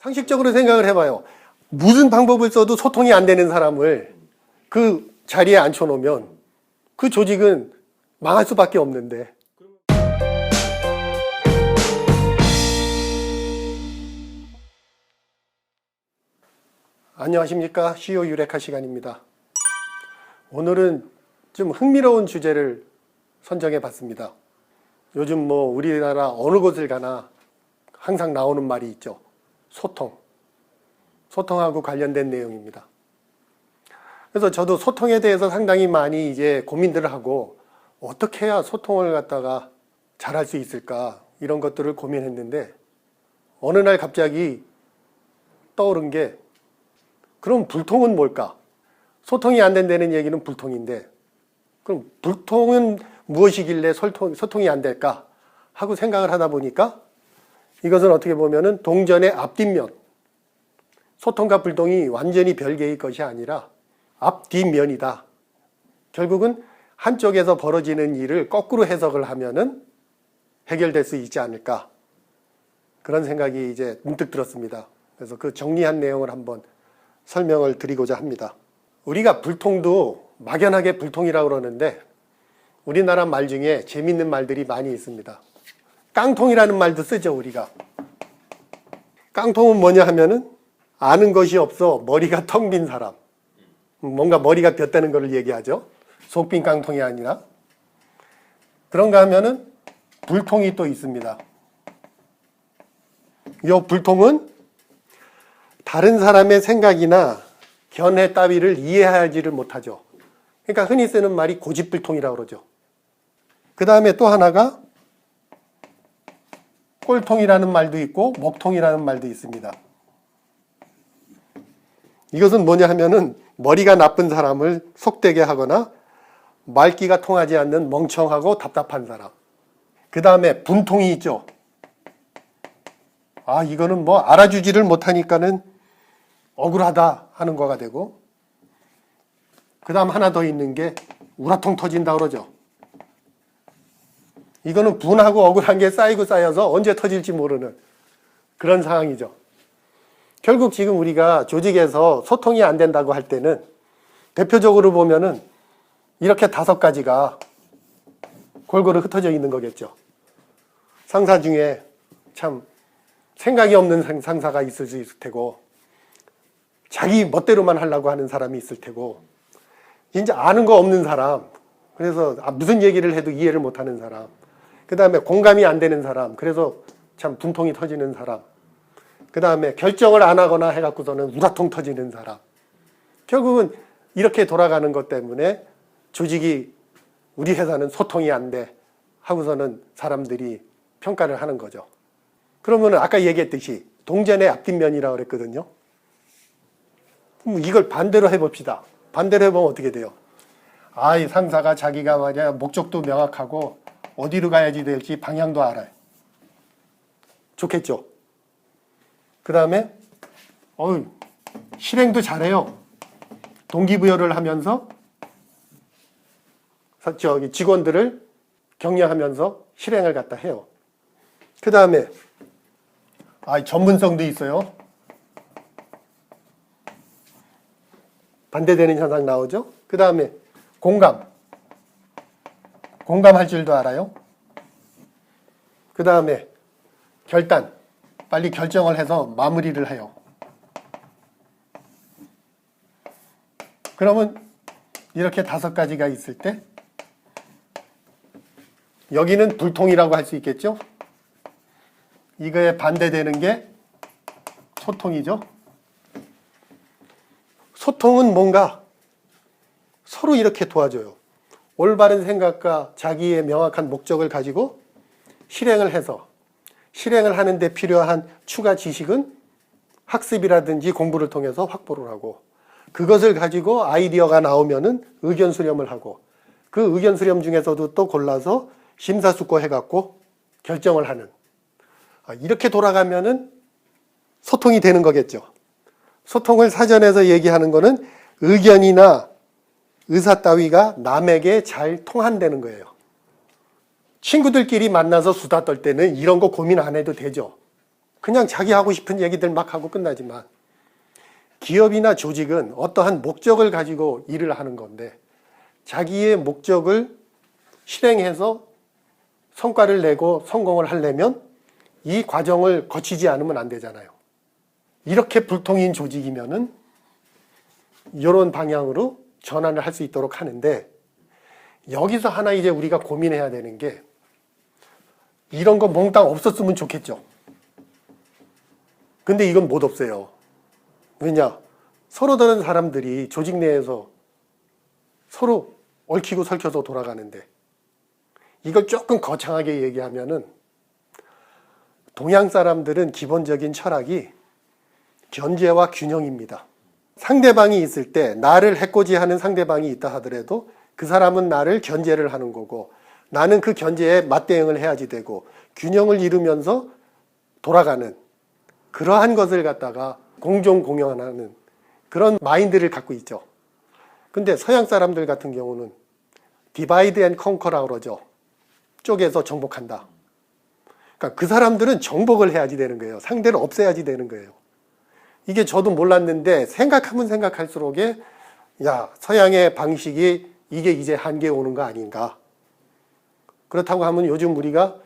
상식적으로 생각을 해봐요. 무슨 방법을 써도 소통이 안 되는 사람을 그 자리에 앉혀놓으면 그 조직은 망할 수밖에 없는데. 안녕하십니까. CEO 유레카 시간입니다. 오늘은 좀 흥미로운 주제를 선정해 봤습니다. 요즘 우리나라 어느 곳을 가나 항상 나오는 말이 있죠. 소통하고 관련된 내용입니다. 그래서 저도 소통에 대해서 상당히 많이 이제 고민들을 하고 어떻게 해야 소통을 갖다가 잘할 수 있을까 이런 것들을 고민했는데 어느 날 갑자기 떠오른 게 그럼 불통은 뭘까? 소통이 안 된다는 얘기는 불통인데 그럼 불통은 무엇이길래 소통이 안 될까? 하고 생각을 하다 보니까 이것은 어떻게 보면은 동전의 앞뒷면, 소통과 불통이 완전히 별개의 것이 아니라 앞뒷면이다. 결국은 한쪽에서 벌어지는 일을 거꾸로 해석을 하면은 해결될 수 있지 않을까. 그런 생각이 이제 문득 들었습니다. 그래서 그 정리한 내용을 한번 설명을 드리고자 합니다. 우리가 불통도 막연하게 불통이라고 그러는데 우리나라 말 중에 재밌는 말들이 많이 있습니다. 깡통이라는 말도 쓰죠, 우리가. 깡통은 뭐냐 하면은 아는 것이 없어 머리가 텅 빈 사람. 뭔가 머리가 비었다는 것을 얘기하죠. 속 빈 깡통이 아니라. 그런가 하면은 불통이 또 있습니다. 이 불통은 다른 사람의 생각이나 견해 따위를 이해하지를 못하죠. 그러니까 흔히 쓰는 말이 고집불통이라고 그러죠. 그 다음에 또 하나가 꼴통이라는 말도 있고 목통이라는 말도 있습니다. 이것은 뭐냐 하면은 머리가 나쁜 사람을 속되게 하거나 말귀가 통하지 않는 멍청하고 답답한 사람. 그 다음에 분통이 있죠. 이거는 알아주지를 못하니까는 억울하다 하는 거가 되고, 그 다음 하나 더 있는 게 우라통 터진다 그러죠. 이거는 분하고 억울한 게 쌓이고 쌓여서 언제 터질지 모르는 그런 상황이죠. 결국 지금 우리가 조직에서 소통이 안 된다고 할 때는 대표적으로 보면은 이렇게 5가지가 골고루 흩어져 있는 거겠죠. 상사 중에 참 생각이 없는 상사가 있을 수 있을 테고, 자기 멋대로만 하려고 하는 사람이 있을 테고, 진짜 아는 거 없는 사람, 그래서 무슨 얘기를 해도 이해를 못하는 사람, 그 다음에 공감이 안 되는 사람, 그래서 참 분통이 터지는 사람, 그 다음에 결정을 안 하거나 해갖고서는 우라통 터지는 사람. 결국은 이렇게 돌아가는 것 때문에 조직이, 우리 회사는 소통이 안 돼 하고서는 사람들이 평가를 하는 거죠. 그러면 아까 얘기했듯이 동전의 앞뒷면이라고 그랬거든요. 이걸 반대로 해봅시다. 반대로 해보면 어떻게 돼요? 이 상사가 자기가 목적도 명확하고 어디로 가야지 될지 방향도 알아요. 좋겠죠? 그 다음에 실행도 잘해요. 동기부여를 하면서 직원들을 격려하면서 실행을 갖다 해요. 그 다음에 전문성도 있어요. 반대되는 현상 나오죠. 그 다음에 공감할 줄도 알아요. 그 다음에 결단, 빨리 결정을 해서 마무리를 해요. 그러면 이렇게 5가지가 있을 때 여기는 불통이라고 할 수 있겠죠. 이거에 반대되는 게 소통이죠. 소통은 뭔가 서로 이렇게 도와줘요. 올바른 생각과 자기의 명확한 목적을 가지고 실행을 해서, 실행을 하는데 필요한 추가 지식은 학습이라든지 공부를 통해서 확보를 하고, 그것을 가지고 아이디어가 나오면은 의견 수렴을 하고, 그 의견 수렴 중에서도 또 골라서 심사숙고 해갖고 결정을 하는, 이렇게 돌아가면은 소통이 되는 거겠죠. 소통을 사전에서 얘기하는 거는 의견이나 의사 따위가 남에게 잘 통한다는 거예요. 친구들끼리 만나서 수다 떨 때는 이런 거 고민 안 해도 되죠. 그냥 자기 하고 싶은 얘기들 막 하고 끝나지만 기업이나 조직은 어떠한 목적을 가지고 일을 하는 건데 자기의 목적을 실행해서 성과를 내고 성공을 하려면 이 과정을 거치지 않으면 안 되잖아요. 이렇게 불통인 조직이면은 이런 방향으로 전환을 할 수 있도록 하는데 여기서 하나 이제 우리가 고민해야 되는 게 이런 거 몽땅 없었으면 좋겠죠. 근데 이건 못 없애요. 왜냐? 서로 다른 사람들이 조직 내에서 서로 얽히고 설켜서 돌아가는데 이걸 조금 거창하게 얘기하면은 동양 사람들은 기본적인 철학이 견제와 균형입니다. 상대방이 있을 때 나를 해코지하는 상대방이 있다 하더라도 그 사람은 나를 견제를 하는 거고 나는 그 견제에 맞대응을 해야지 되고 균형을 이루면서 돌아가는 그러한 것을 갖다가 공존 공연하는 그런 마인드를 갖고 있죠. 근데 서양 사람들 같은 경우는 디바이드 앤 컨커라고 그러죠. 쪼개서 정복한다. 그러니까 그 사람들은 정복을 해야지 되는 거예요. 상대를 없애야지 되는 거예요. 이게 저도 몰랐는데 생각하면 생각할수록 서양의 방식이 이게 이제 한계에 오는 거 아닌가. 그렇다고 하면 요즘 우리가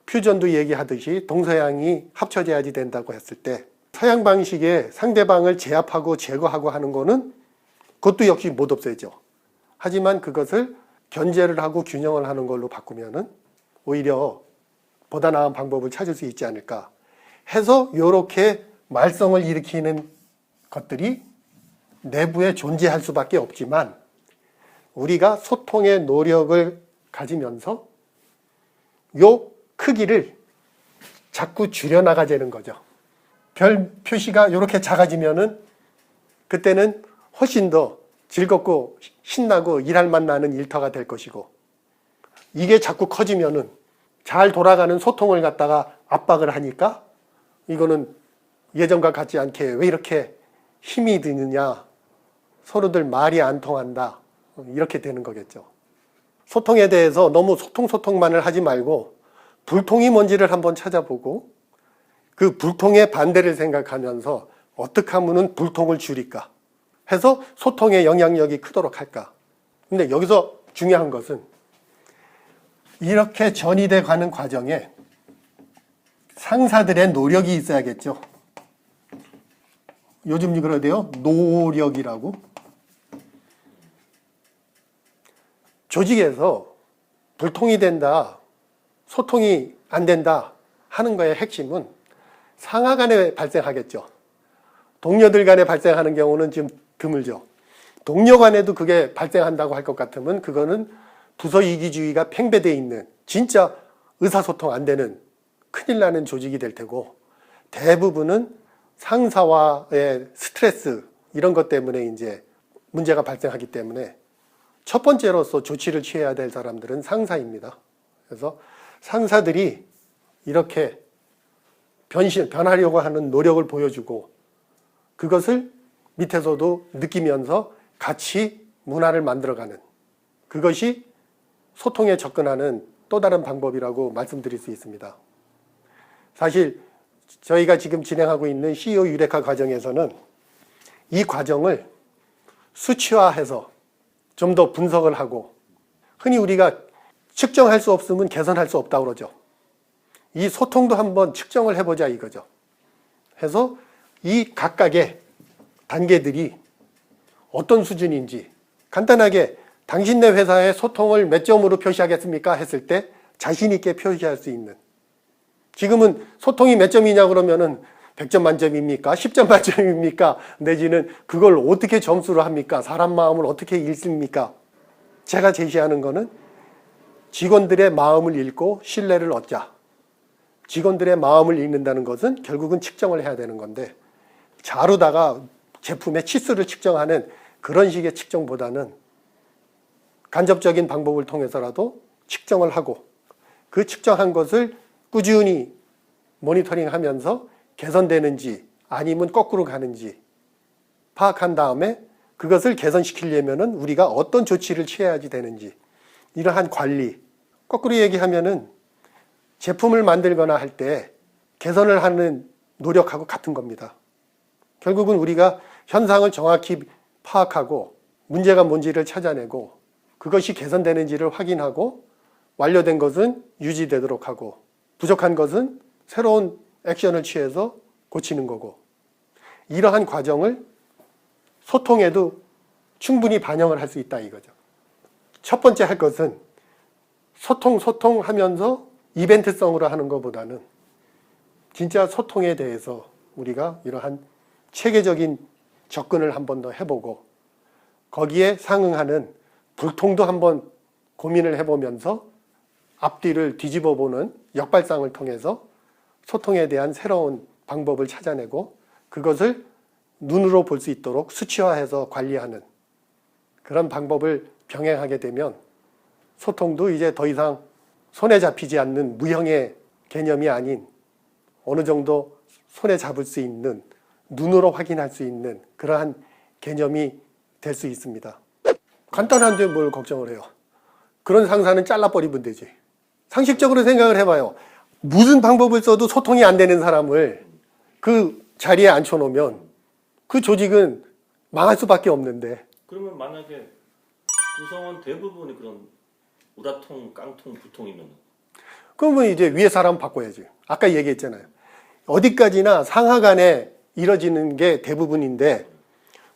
퓨전도 얘기하듯이 동서양이 합쳐져야지 된다고 했을 때 서양 방식의 상대방을 제압하고 제거하고 하는 거는 그것도 역시 못 없애죠. 하지만 그것을 견제를 하고 균형을 하는 걸로 바꾸면은 오히려 보다 나은 방법을 찾을 수 있지 않을까 해서 이렇게 말썽을 일으키는 것들이 내부에 존재할 수밖에 없지만 우리가 소통의 노력을 가지면서 요 크기를 자꾸 줄여나가자는 거죠. 별 표시가 이렇게 작아지면은 그때는 훨씬 더 즐겁고 신나고 일할 맛 나는 일터가 될 것이고 이게 자꾸 커지면은 잘 돌아가는 소통을 갖다가 압박을 하니까 이거는 예전과 같지 않게 왜 이렇게 힘이 드느냐 서로들 말이 안 통한다 이렇게 되는 거겠죠. 소통에 대해서 너무 소통만을 하지 말고 불통이 뭔지를 한번 찾아보고 그 불통의 반대를 생각하면서 어떻게 하면 불통을 줄일까 해서 소통의 영향력이 크도록 할까. 근데 여기서 중요한 것은 이렇게 전이돼 가는 과정에 상사들의 노력이 있어야겠죠. 요즘 그러대요. 노력이라고. 조직에서 불통이 된다, 소통이 안 된다 하는 거의 핵심은 상하 간에 발생하겠죠. 동료들 간에 발생하는 경우는 좀 드물죠. 동료 간에도 그게 발생한다고 할 것 같으면 그거는 부서 이기주의가 팽배되어 있는 진짜 의사소통 안 되는 큰일 나는 조직이 될 테고 대부분은 상사와의 스트레스 이런 것 때문에 이제 문제가 발생하기 때문에 첫 번째로서 조치를 취해야 될 사람들은 상사입니다. 그래서 상사들이 이렇게 변하려고 하는 노력을 보여주고 그것을 밑에서도 느끼면서 같이 문화를 만들어가는 그것이 소통에 접근하는 또 다른 방법이라고 말씀드릴 수 있습니다. 사실 저희가 지금 진행하고 있는 CEO 유레카 과정에서는 이 과정을 수치화해서 좀 더 분석을 하고 흔히 우리가 측정할 수 없으면 개선할 수 없다고 그러죠. 이 소통도 한번 측정을 해보자 이거죠. 해서 이 각각의 단계들이 어떤 수준인지 간단하게 당신네 회사의 소통을 몇 점으로 표시하겠습니까? 했을 때 자신 있게 표시할 수 있는 지금은 소통이 몇 점이냐 그러면은 100점 만점입니까? 10점 만점입니까? 내지는 그걸 어떻게 점수로 합니까? 사람 마음을 어떻게 읽습니까? 제가 제시하는 거는 직원들의 마음을 읽고 신뢰를 얻자. 직원들의 마음을 읽는다는 것은 결국은 측정을 해야 되는 건데 자루다가 제품의 치수를 측정하는 그런 식의 측정보다는 간접적인 방법을 통해서라도 측정을 하고 그 측정한 것을 꾸준히 모니터링하면서 개선되는지 아니면 거꾸로 가는지 파악한 다음에 그것을 개선시키려면은 우리가 어떤 조치를 취해야지 되는지 이러한 관리 거꾸로 얘기하면은 제품을 만들거나 할 때 개선을 하는 노력하고 같은 겁니다. 결국은 우리가 현상을 정확히 파악하고 문제가 뭔지를 찾아내고 그것이 개선되는지를 확인하고 완료된 것은 유지되도록 하고 부족한 것은 새로운 액션을 취해서 고치는 거고, 이러한 과정을 소통에도 충분히 반영을 할 수 있다 이거죠. 첫 번째 할 것은 소통하면서 이벤트성으로 하는 것보다는 진짜 소통에 대해서 우리가 이러한 체계적인 접근을 한 번 더 해보고 거기에 상응하는 불통도 한번 고민을 해보면서 앞뒤를 뒤집어보는 역발상을 통해서 소통에 대한 새로운 방법을 찾아내고 그것을 눈으로 볼 수 있도록 수치화해서 관리하는 그런 방법을 병행하게 되면 소통도 이제 더 이상 손에 잡히지 않는 무형의 개념이 아닌 어느 정도 손에 잡을 수 있는, 눈으로 확인할 수 있는 그러한 개념이 될 수 있습니다. 간단한데 뭘 걱정을 해요. 그런 상사는 잘라버리면 되지. 상식적으로 생각을 해봐요. 무슨 방법을 써도 소통이 안 되는 사람을 그 자리에 앉혀놓으면 그 조직은 망할 수밖에 없는데. 그러면 만약에 구성원 대부분이 그런 우라통, 깡통, 부통이면 그러면 이제 위에 사람 바꿔야지. 아까 얘기했잖아요. 어디까지나 상하 간에 이뤄지는 게 대부분인데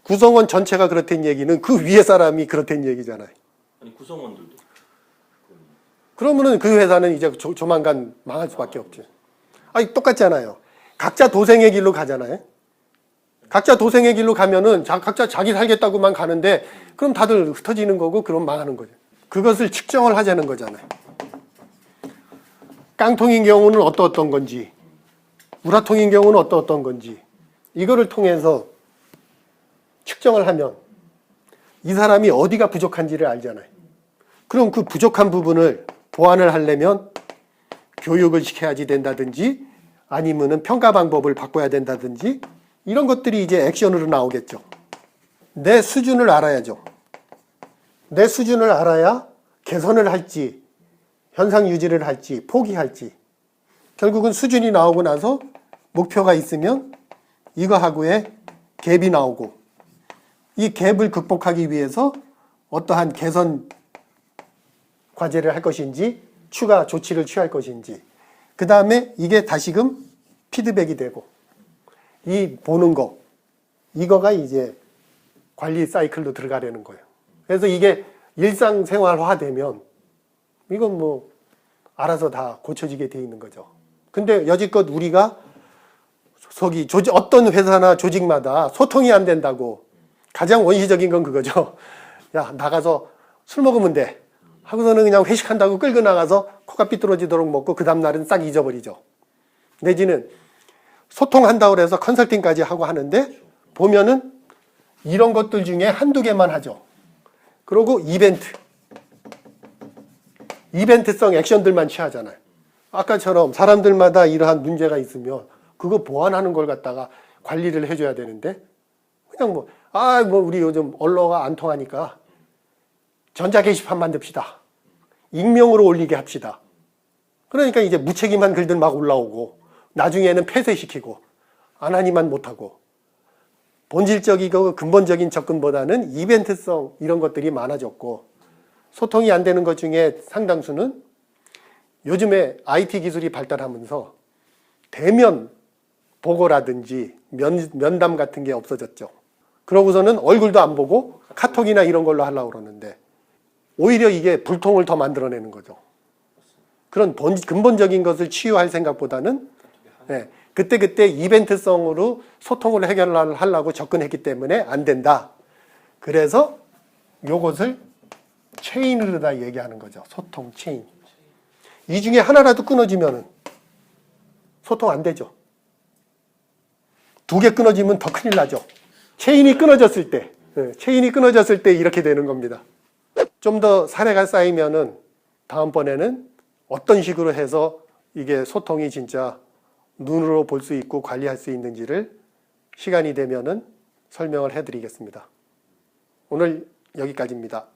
구성원 전체가 그렇다는 얘기는 그 위에 사람이 그렇다는 얘기잖아요. 아니 구성원들도. 그러면은 그 회사는 이제 조만간 망할 수밖에 없지. 아니 똑같잖아요. 각자 도생의 길로 가잖아요. 각자 도생의 길로 가면은 각자 자기 살겠다고만 가는데 그럼 다들 흩어지는 거고 그럼 망하는 거죠. 그것을 측정을 하자는 거잖아요. 깡통인 경우는 어떤 건지, 우라통인 경우는 어떤 건지 이거를 통해서 측정을 하면 이 사람이 어디가 부족한지를 알잖아요. 그럼 그 부족한 부분을 보완을 하려면 교육을 시켜야지 된다든지 아니면은 평가 방법을 바꿔야 된다든지 이런 것들이 이제 액션으로 나오겠죠. 내 수준을 알아야죠. 내 수준을 알아야 개선을 할지 현상 유지를 할지 포기할지. 결국은 수준이 나오고 나서 목표가 있으면 이거하고의 갭이 나오고 이 갭을 극복하기 위해서 어떠한 개선 과제를 할 것인지 추가 조치를 취할 것인지 그 다음에 이게 다시금 피드백이 되고 이 보는 거 이거가 이제 관리 사이클로 들어가려는 거예요. 그래서 이게 일상생활화 되면 이건 뭐 알아서 다 고쳐지게 돼 있는 거죠. 근데 여지껏 우리가 어떤 회사나 조직마다 소통이 안 된다고 가장 원시적인 건 그거죠. 야 나가서 술 먹으면 돼 하고서는 그냥 회식한다고 끌고 나가서 코가 삐뚤어지도록 먹고 그 다음날은 싹 잊어버리죠. 내지는 소통한다고 해서 컨설팅까지 하고 하는데 보면은 이런 것들 중에 한두 개만 하죠. 그리고 이벤트성 액션들만 취하잖아요. 아까처럼 사람들마다 이러한 문제가 있으면 그거 보완하는 걸 갖다가 관리를 해줘야 되는데 그냥 뭐 우리 요즘 언어가 안 통하니까 전자 게시판 만듭시다. 익명으로 올리게 합시다. 그러니까 이제 무책임한 글들 막 올라오고 나중에는 폐쇄시키고 안 하니만 못하고 본질적이고 근본적인 접근보다는 이벤트성 이런 것들이 많아졌고 소통이 안 되는 것 중에 상당수는 요즘에 IT 기술이 발달하면서 대면 보고라든지 면담 같은 게 없어졌죠. 그러고서는 얼굴도 안 보고 카톡이나 이런 걸로 하려고 그러는데 오히려 이게 불통을 더 만들어내는 거죠. 그런 근본적인 것을 치유할 생각보다는 그때 이벤트성으로 소통을 해결하려고 접근했기 때문에 안 된다. 그래서 요것을 체인으로 다 얘기하는 거죠. 소통 체인. 이 중에 하나라도 끊어지면 소통 안 되죠. 두 개 끊어지면 더 큰일 나죠. 체인이 끊어졌을 때 이렇게 되는 겁니다. 좀 더 사례가 쌓이면은 다음번에는 어떤 식으로 해서 이게 소통이 진짜 눈으로 볼 수 있고 관리할 수 있는지를 시간이 되면은 설명을 해드리겠습니다. 오늘 여기까지입니다.